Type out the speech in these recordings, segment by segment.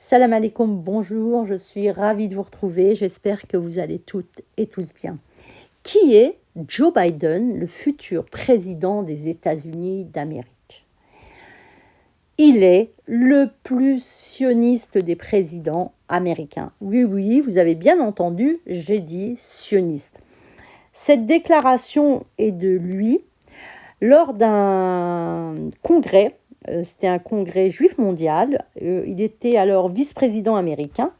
Salam alaikum, bonjour, je suis ravie de vous retrouver, j'espère que vous allez toutes et tous bien. Qui est Joe Biden, le futur président des États-Unis d'Amérique? Il est le plus sioniste des présidents américains. Oui, oui, vous avez bien entendu, j'ai dit sioniste. Cette déclaration est de lui lors d'un congrès. C'était un congrès juif mondial. Il était alors vice-président américain.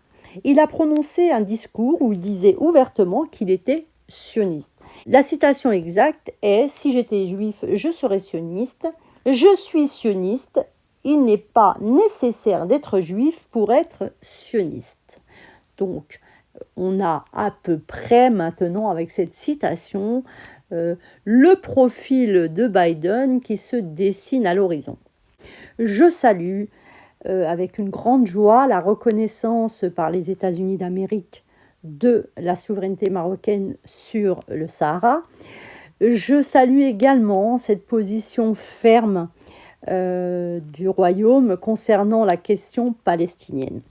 Il a prononcé un discours où il disait ouvertement qu'il était sioniste. La citation exacte est « Si j'étais juif, je serais sioniste. Je suis sioniste. Il n'est pas nécessaire d'être juif pour être sioniste. » Donc, on a à peu près maintenant, avec cette citation, le profil de Biden qui se dessine à l'horizon. Je salue avec une grande joie la reconnaissance par les États-Unis d'Amérique de la souveraineté marocaine sur le Sahara. Je salue également cette position ferme du Royaume concernant la question palestinienne.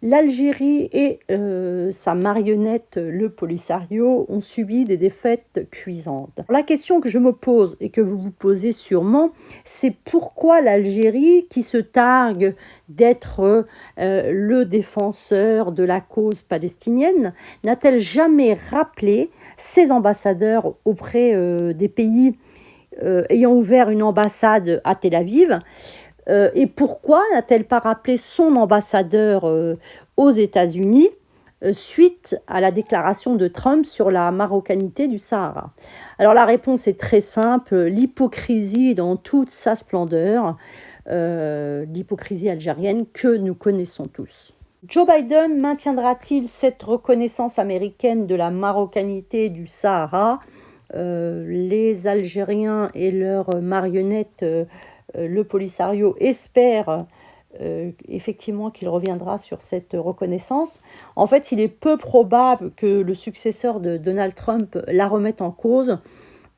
L'Algérie et sa marionnette, le Polisario, ont subi des défaites cuisantes. La question que je me pose et que vous vous posez sûrement, c'est pourquoi l'Algérie, qui se targue d'être le défenseur de la cause palestinienne, n'a-t-elle jamais rappelé ses ambassadeurs auprès des pays ayant ouvert une ambassade à Tel Aviv ? Et pourquoi n'a-t-elle pas rappelé son ambassadeur aux États-Unis suite à la déclaration de Trump sur la marocanité du Sahara? Alors la réponse est très simple, l'hypocrisie dans toute sa splendeur, l'hypocrisie algérienne que nous connaissons tous. Joe Biden maintiendra-t-il cette reconnaissance américaine de la marocanité du Sahara? Les Algériens et leurs marionnettes le Polisario espère effectivement qu'il reviendra sur cette reconnaissance. En fait, il est peu probable que le successeur de Donald Trump la remette en cause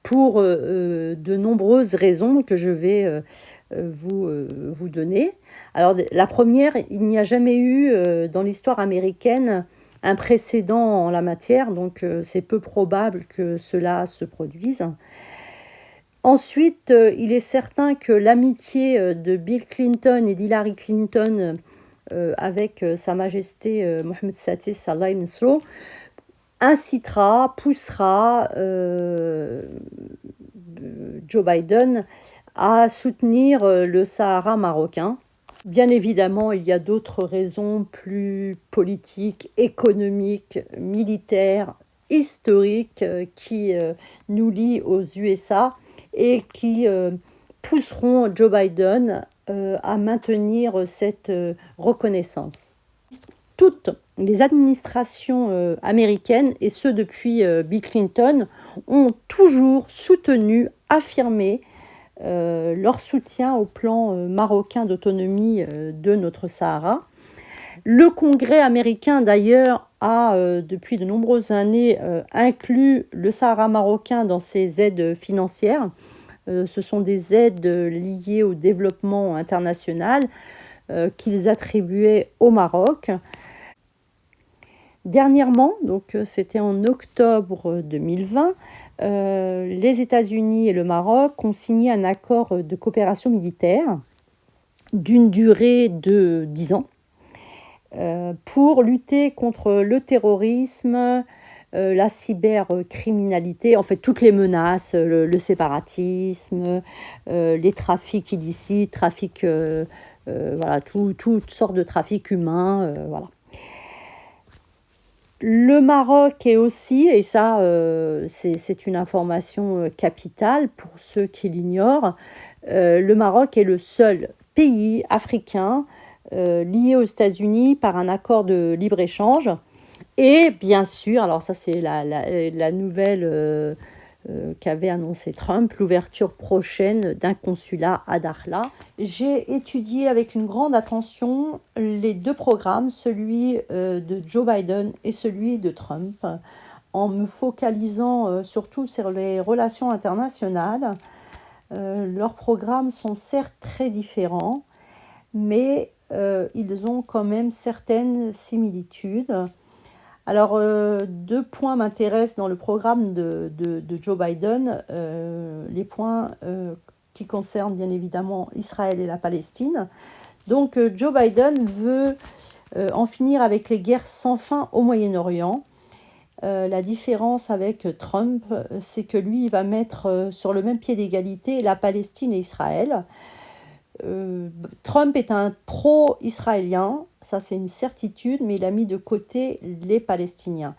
pour de nombreuses raisons que je vais vous donner. Alors, la première, il n'y a jamais eu dans l'histoire américaine un précédent en la matière, donc c'est peu probable que cela se produise. Ensuite, il est certain que l'amitié de Bill Clinton et d'Hillary Clinton avec Sa Majesté Mohammed VI Allah Nasro incitera, poussera Joe Biden à soutenir le Sahara marocain. Bien évidemment, il y a d'autres raisons plus politiques, économiques, militaires, historiques qui nous lient aux USA et qui pousseront Joe Biden à maintenir cette reconnaissance. Toutes les administrations américaines, et ce depuis Bill Clinton, ont toujours soutenu, affirmé leur soutien au plan marocain d'autonomie de notre Sahara. Le Congrès américain, d'ailleurs, a, depuis de nombreuses années, inclus le Sahara marocain dans ses aides financières. Ce sont des aides liées au développement international qu'ils attribuaient au Maroc. Dernièrement, donc c'était en octobre 2020, les États-Unis et le Maroc ont signé un accord de coopération militaire d'une durée de 10 ans. Pour lutter contre le terrorisme, la cybercriminalité, en fait toutes les menaces, le séparatisme, les trafics illicites, voilà, toutes sortes de trafics humains, voilà. Le Maroc est aussi, et ça c'est une information capitale pour ceux qui l'ignorent, le Maroc est le seul pays africain lié aux États-Unis par un accord de libre-échange. Et bien sûr, alors ça c'est la nouvelle qu'avait annoncé Trump, l'ouverture prochaine d'un consulat à Dakhla. J'ai étudié avec une grande attention les deux programmes, celui de Joe Biden et celui de Trump, en me focalisant surtout sur les relations internationales. Leurs programmes sont certes très différents, mais ils ont quand même certaines similitudes. Alors, deux points m'intéressent dans le programme de Joe Biden, les points qui concernent bien évidemment Israël et la Palestine. Donc, Joe Biden veut en finir avec les guerres sans fin au Moyen-Orient. La différence avec Trump, c'est que lui, il va mettre sur le même pied d'égalité la Palestine et Israël. Trump est un pro-israélien, ça c'est une certitude, mais il a mis de côté les Palestiniens.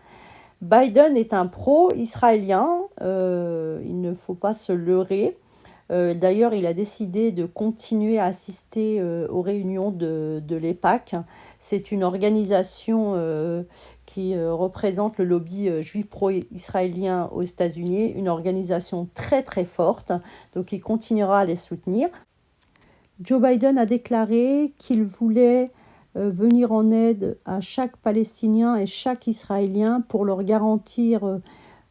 Biden est un pro-israélien, il ne faut pas se leurrer. D'ailleurs, il a décidé de continuer à assister aux réunions de l'EPAC. C'est une organisation qui représente le lobby juif pro-israélien aux États-Unis, une organisation très très forte, donc il continuera à les soutenir. Joe Biden a déclaré qu'il voulait venir en aide à chaque Palestinien et chaque Israélien pour leur garantir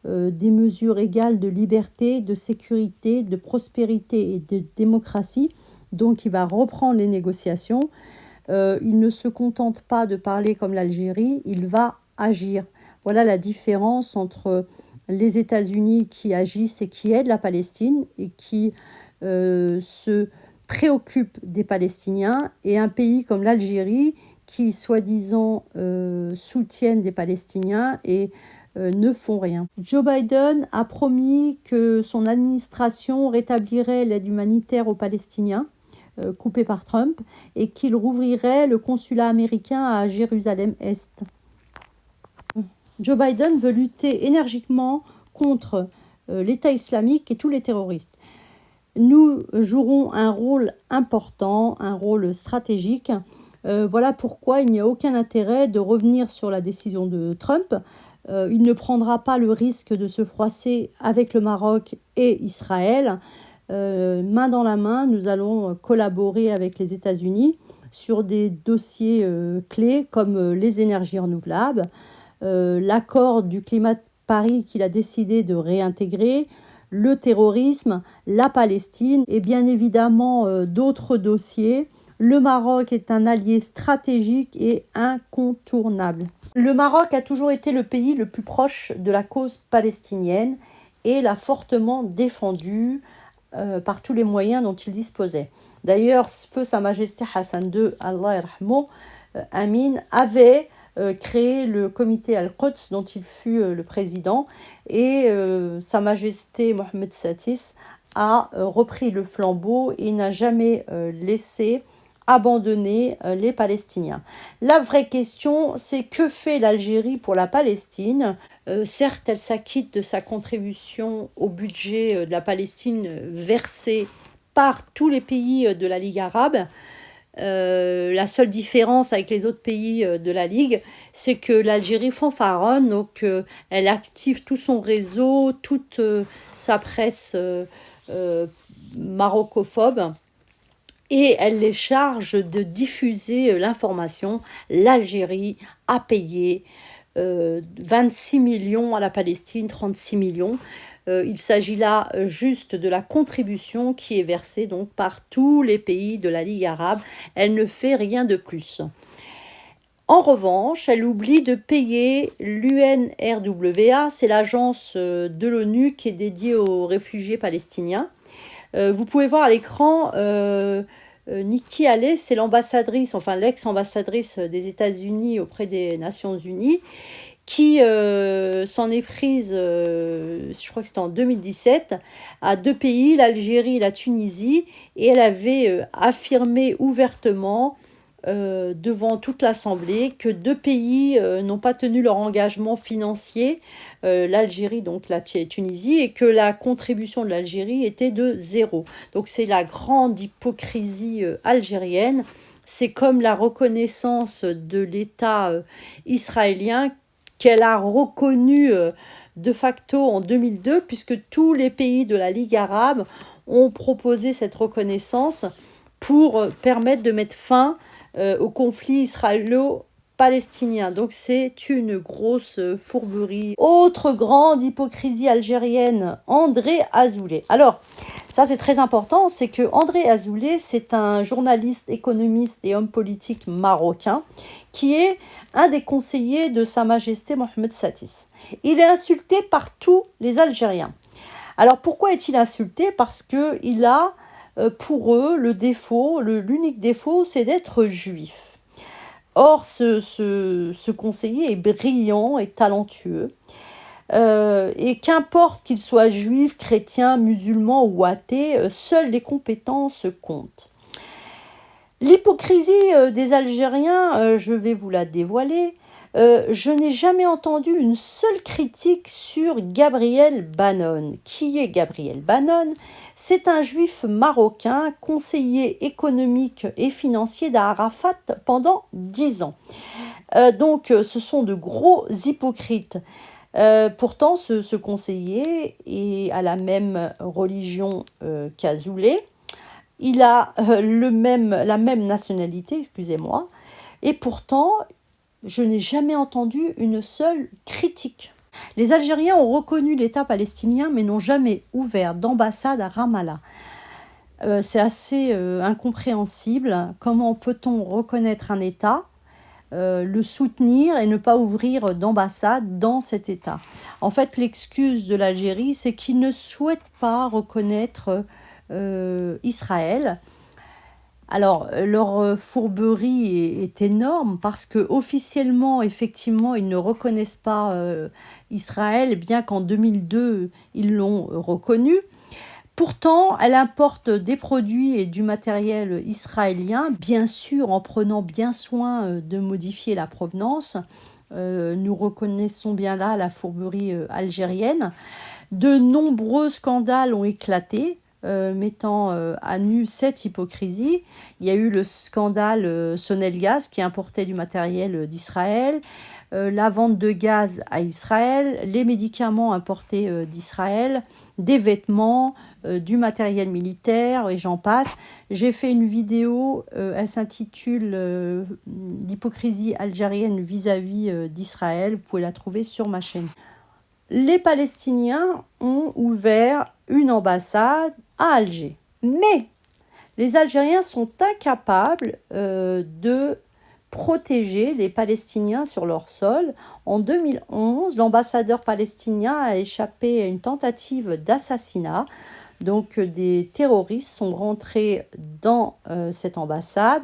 des mesures égales de liberté, de sécurité, de prospérité et de démocratie. Donc il va reprendre les négociations. Il ne se contente pas de parler comme l'Algérie, il va agir. Voilà la différence entre les États-Unis qui agissent et qui aident la Palestine et qui se préoccupe des Palestiniens et un pays comme l'Algérie qui, soi-disant, soutiennent les Palestiniens et ne font rien. Joe Biden a promis que son administration rétablirait l'aide humanitaire aux Palestiniens, coupée par Trump, et qu'il rouvrirait le consulat américain à Jérusalem-Est. Joe Biden veut lutter énergiquement contre l'État islamique et tous les terroristes. Nous jouerons un rôle important, un rôle stratégique. Voilà pourquoi il n'y a aucun intérêt de revenir sur la décision de Trump. Il ne prendra pas le risque de se froisser avec le Maroc et Israël. Main dans la main, nous allons collaborer avec les États-Unis sur des dossiers clés comme les énergies renouvelables, l'accord du climat de Paris qu'il a décidé de réintégrer, le terrorisme, la Palestine et bien évidemment d'autres dossiers. Le Maroc est un allié stratégique et incontournable. Le Maroc a toujours été le pays le plus proche de la cause palestinienne et l'a fortement défendu par tous les moyens dont il disposait. D'ailleurs, feu Sa Majesté Hassan II, Allah yarhamou, Amin, avait créé le comité Al-Quds dont il fut le président et Sa Majesté Mohamed Satis a repris le flambeau et n'a jamais laissé abandonner les Palestiniens. La vraie question, c'est que fait l'Algérie pour la Palestine ? Certes, elle s'acquitte de sa contribution au budget de la Palestine versé par tous les pays de la Ligue arabe. La seule différence avec les autres pays de la Ligue, c'est que l'Algérie fanfaronne, donc elle active tout son réseau, toute sa presse maroccophobe, et elle les charge de diffuser l'information. L'Algérie a payé 26 millions à la Palestine, 36 millions. Il s'agit là juste de la contribution qui est versée donc par tous les pays de la Ligue arabe. Elle ne fait rien de plus. En revanche, elle oublie de payer l'UNRWA, c'est l'agence de l'ONU qui est dédiée aux réfugiés palestiniens. Vous pouvez voir à l'écran, Nikki Haley, c'est l'ambassadrice, enfin l'ex-ambassadrice des États-Unis auprès des Nations Unies, qui s'en est prise, je crois que c'était en 2017, à deux pays, l'Algérie et la Tunisie, et elle avait affirmé ouvertement devant toute l'Assemblée que deux pays n'ont pas tenu leur engagement financier, l'Algérie, donc la Tunisie, et que la contribution de l'Algérie était de 0. Donc c'est la grande hypocrisie algérienne. C'est comme la reconnaissance de l'État israélien qu'elle a reconnu de facto en 2002, puisque tous les pays de la Ligue arabe ont proposé cette reconnaissance pour permettre de mettre fin au conflit israélo-palestinien. Donc c'est une grosse fourberie. Autre grande hypocrisie algérienne, André Azoulay. Alors, Ça, c'est très important, c'est que André Azoulay, c'est un journaliste, économiste et homme politique marocain qui est un des conseillers de Sa Majesté Mohamed Satis. Il est insulté par tous les Algériens. Alors pourquoi est-il insulté? Parce qu'il a, pour eux, l'unique défaut, c'est d'être juif. Or, ce conseiller est brillant et talentueux. Et qu'importe qu'il soit juif, chrétien, musulman ou athée, seules les compétences comptent. L'hypocrisie des Algériens, je vais vous la dévoiler. Je n'ai jamais entendu une seule critique sur Gabriel Bannon. Qui est Gabriel Bannon? C'est un juif marocain, conseiller économique et financier d'Arafat pendant 10 ans. Donc ce sont de gros hypocrites. Pourtant, ce conseiller a la même religion qu'Azoulay. Il a la même nationalité, excusez-moi. Et pourtant, je n'ai jamais entendu une seule critique. Les Algériens ont reconnu l'État palestinien, mais n'ont jamais ouvert d'ambassade à Ramallah. C'est assez incompréhensible. Comment peut-on reconnaître un État, le soutenir et ne pas ouvrir d'ambassade dans cet État? En fait, l'excuse de l'Algérie, c'est qu'ils ne souhaitent pas reconnaître Israël. Alors, leur fourberie est énorme parce que officiellement, effectivement, ils ne reconnaissent pas Israël, bien qu'en 2002, ils l'ont reconnu. Pourtant, elle importe des produits et du matériel israélien, bien sûr en prenant bien soin de modifier la provenance. Nous reconnaissons bien là la fourberie algérienne. De nombreux scandales ont éclaté, mettant à nu cette hypocrisie. Il y a eu le scandale Sonelgaz qui importait du matériel d'Israël, la vente de gaz à Israël, les médicaments importés d'Israël, des vêtements, du matériel militaire et j'en passe. J'ai fait une vidéo, elle s'intitule l'hypocrisie algérienne vis-à-vis d'Israël. Vous pouvez la trouver sur ma chaîne. Les Palestiniens ont ouvert une ambassade à Alger. Mais les Algériens sont incapables de protéger les Palestiniens sur leur sol. En 2011, l'ambassadeur palestinien a échappé à une tentative d'assassinat. Donc des terroristes sont rentrés dans cette ambassade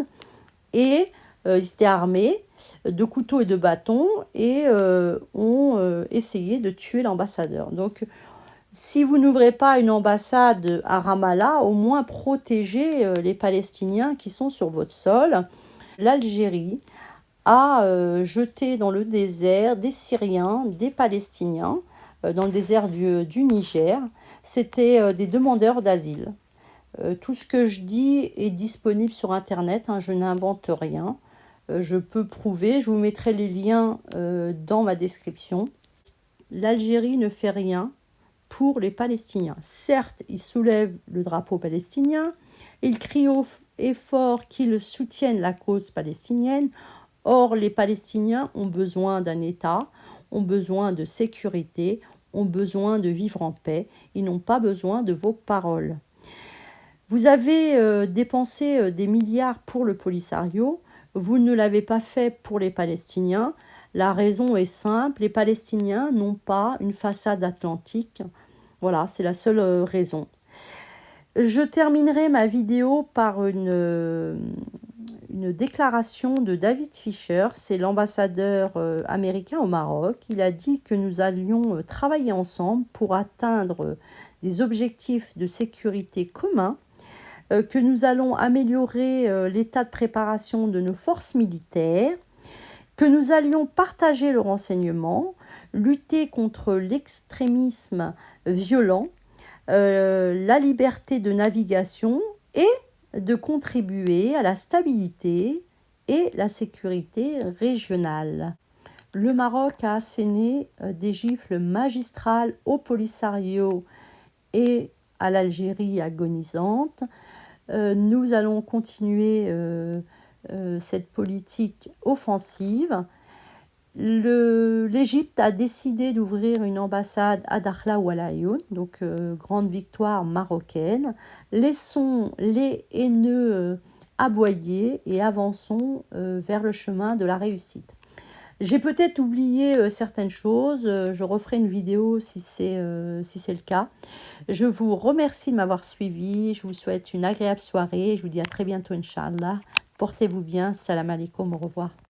et ils étaient armés de couteaux et de bâtons et ont essayé de tuer l'ambassadeur. Donc si vous n'ouvrez pas une ambassade à Ramallah, au moins protégez les Palestiniens qui sont sur votre sol. L'Algérie a jeté dans le désert des Syriens, des Palestiniens, dans le désert du Niger. C'était des demandeurs d'asile. Tout ce que je dis est disponible sur Internet, je n'invente rien. Je peux prouver, je vous mettrai les liens dans ma description. L'Algérie ne fait rien pour les Palestiniens. Certes, ils soulèvent le drapeau palestinien, ils crient haut et fort qu'ils soutiennent la cause palestinienne. Or, les Palestiniens ont besoin d'un État, ont besoin de sécurité, ont besoin de vivre en paix. Ils n'ont pas besoin de vos paroles. Vous avez dépensé des milliards pour le Polisario. Vous ne l'avez pas fait pour les Palestiniens. La raison est simple, les Palestiniens n'ont pas une façade atlantique. Voilà, c'est la seule raison. Je terminerai ma vidéo par une déclaration de David Fisher, c'est l'ambassadeur américain au Maroc. Il a dit que nous allions travailler ensemble pour atteindre des objectifs de sécurité communs, que nous allons améliorer l'état de préparation de nos forces militaires, que nous allions partager le renseignement, lutter contre l'extrémisme violent, la liberté de navigation et de contribuer à la stabilité et la sécurité régionale. Le Maroc a asséné des gifles magistrales au Polisario et à l'Algérie agonisante. Nous allons continuer cette politique offensive. L'Égypte a décidé d'ouvrir une ambassade à Dakhla ou à Laayoune, donc grande victoire marocaine. Laissons les haineux aboyer et avançons vers le chemin de la réussite. J'ai peut-être oublié certaines choses, je referai une vidéo si c'est le cas. Je vous remercie de m'avoir suivi, je vous souhaite une agréable soirée, je vous dis à très bientôt Inch'Allah. Portez-vous bien, salam alaikum, au revoir.